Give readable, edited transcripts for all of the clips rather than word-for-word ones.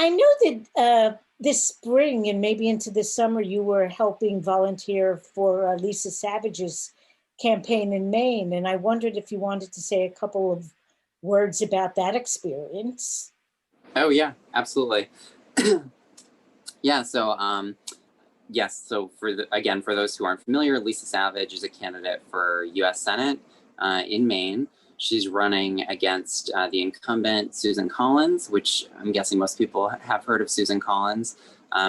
I know that this spring and maybe into the summer, you were helping volunteer for Lisa Savage's campaign in Maine. And I wondered if you wanted to say a couple of words about that experience. Oh yeah, absolutely. Yeah, so yes, so again, for those who aren't familiar, Lisa Savage is a candidate for U.S. Senate in Maine. She's running against the incumbent Susan Collins, which I'm guessing most people have heard of Susan Collins.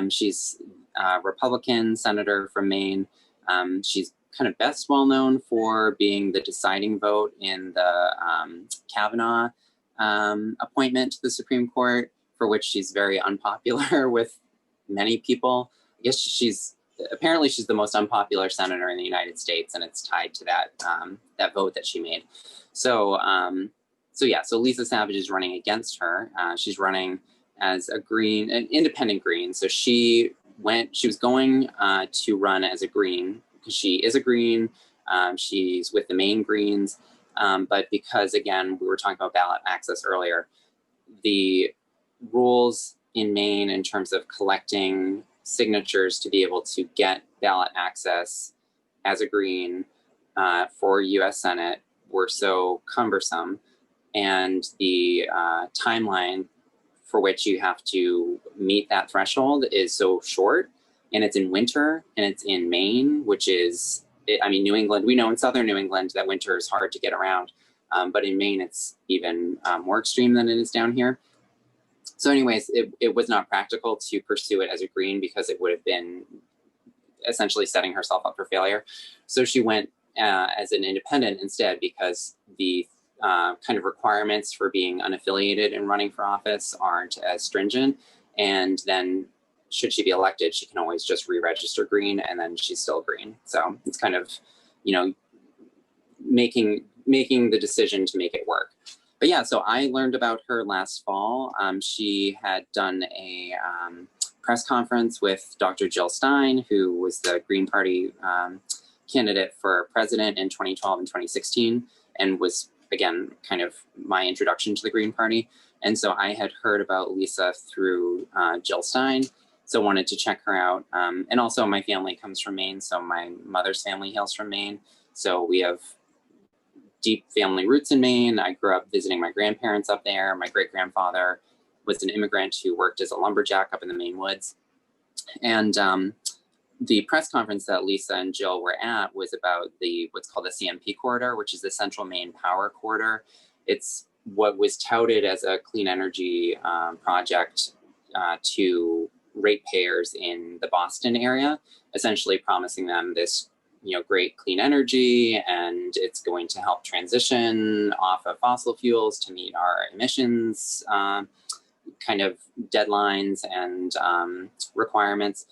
She's a Republican senator from Maine. She's kind of best well known for being the deciding vote in the Kavanaugh appointment to the Supreme Court, for which she's very unpopular with many people. I guess apparently she's the most unpopular senator in the United States, and it's tied to that vote that she made. So Lisa Savage is running against her. She's running as an independent Green. So she was going to run as a Green because she is a Green. She's with the Maine Greens, but because again we were talking about ballot access earlier, the rules in Maine in terms of collecting signatures to be able to get ballot access as a Green for U.S. Senate were so cumbersome, and the timeline for which you have to meet that threshold is so short, and it's in winter, and it's in Maine, which is, New England, we know in southern New England that winter is hard to get around, but in Maine it's even more extreme than it is down here. So anyways, it was not practical to pursue it as a Green because it would have been essentially setting herself up for failure. So she went as an independent instead, because the kind of requirements for being unaffiliated and running for office aren't as stringent. And then should she be elected, she can always just re-register Green, and then she's still Green. So it's kind of, making the decision to make it work. But yeah, so I learned about her last fall. She had done a press conference with Dr. Jill Stein, who was the Green Party candidate for president in 2012 and 2016, and was, again, kind of my introduction to the Green Party. And so I had heard about Lisa through Jill Stein, so wanted to check her out. And also my family comes from Maine, so my mother's family hails from Maine. So we have deep family roots in Maine. I grew up visiting my grandparents up there. My great-grandfather was an immigrant who worked as a lumberjack up in the Maine woods. And the press conference that Lisa and Jill were at was about what's called the CMP corridor, which is the Central Maine Power Corridor. It's what was touted as a clean energy project to ratepayers in the Boston area, essentially promising them this great clean energy, and it's going to help transition off of fossil fuels to meet our emissions kind of deadlines and requirements.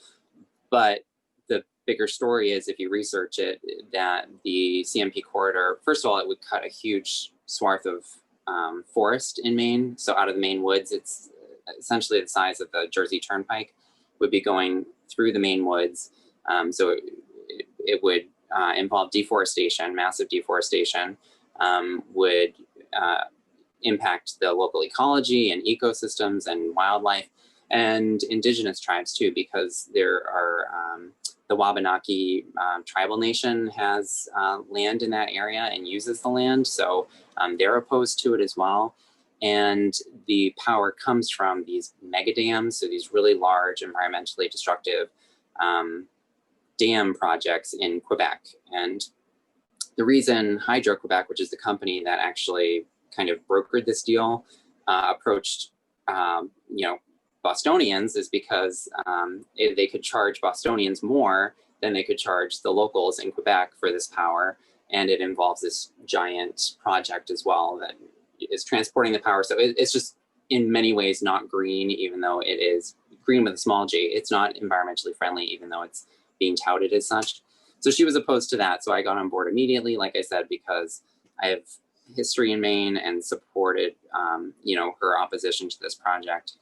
But the bigger story is, if you research it, that the CMP corridor, first of all, it would cut a huge swath of forest in Maine. So out of the Maine woods, it's essentially the size of the Jersey Turnpike, would be going through the Maine woods. So it would involve deforestation, massive deforestation, would impact the local ecology and ecosystems and wildlife, and indigenous tribes too, because there are the Wabanaki tribal nation has land in that area and uses the land, so they're opposed to it as well. And the power comes from these mega dams, so these really large, environmentally destructive dam projects in Quebec. And the reason Hydro-Quebec, which is the company that actually kind of brokered this deal, approached Bostonians, is because they could charge Bostonians more than they could charge the locals in Quebec for this power. And it involves this giant project as well that is transporting the power. So it's just in many ways not green, even though it is green with a small g. It's not environmentally friendly, even though it's being touted as such. So she was opposed to that. So I got on board immediately, like I said, because I have history in Maine and supported, her opposition to this project.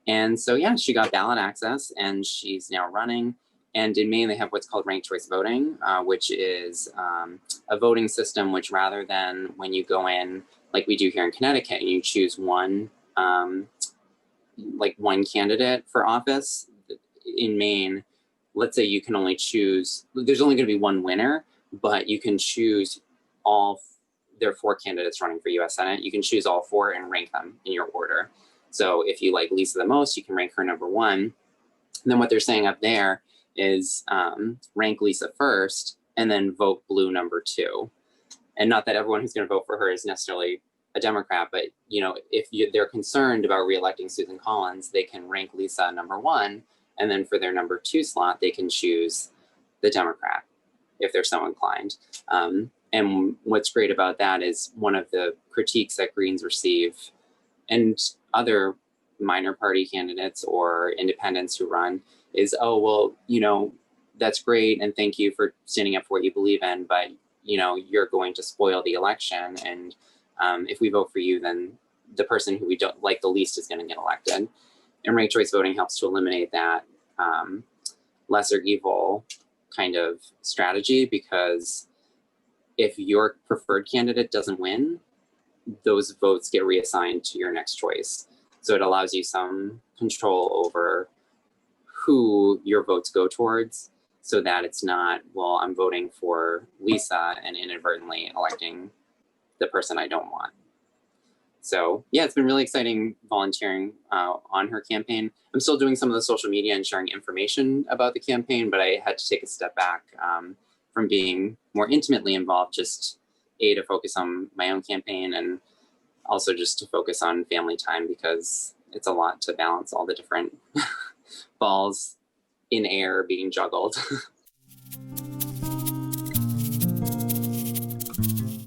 And so, yeah, she got ballot access and she's now running. And in Maine, they have what's called ranked choice voting, which is a voting system which, rather than when you go in, like we do here in Connecticut, and you choose one like one candidate for office in Maine, let's say you can only choose, there's only going to be one winner, but you can choose all, there are 4 candidates running for US Senate. You can choose all 4 and rank them in your order. So if you like Lisa the most, you can rank her number 1. And then what they're saying up there is rank Lisa first and then vote blue number 2. And not that everyone who's going to vote for her is necessarily a Democrat, but if they're concerned about reelecting Susan Collins, they can rank Lisa number 1, and then for their number 2 slot, they can choose the Democrat if they're so inclined. And what's great about that is one of the critiques that Greens receive, and other minor party candidates or independents who run, is, oh, well, that's great, and thank you for standing up for what you believe in, but you're going to spoil the election, and if we vote for you, then the person who we don't like the least is going to get elected. And ranked choice voting helps to eliminate that lesser evil kind of strategy, because if your preferred candidate doesn't win, those votes get reassigned to your next choice. So it allows you some control over who your votes go towards, so that it's not, well, I'm voting for Lisa and inadvertently electing the person I don't want. So yeah, it's been really exciting volunteering on her campaign. I'm still doing some of the social media and sharing information about the campaign, but I had to take a step back from being more intimately involved, just to focus on my own campaign, and also just to focus on family time, because it's a lot to balance all the different balls in air being juggled.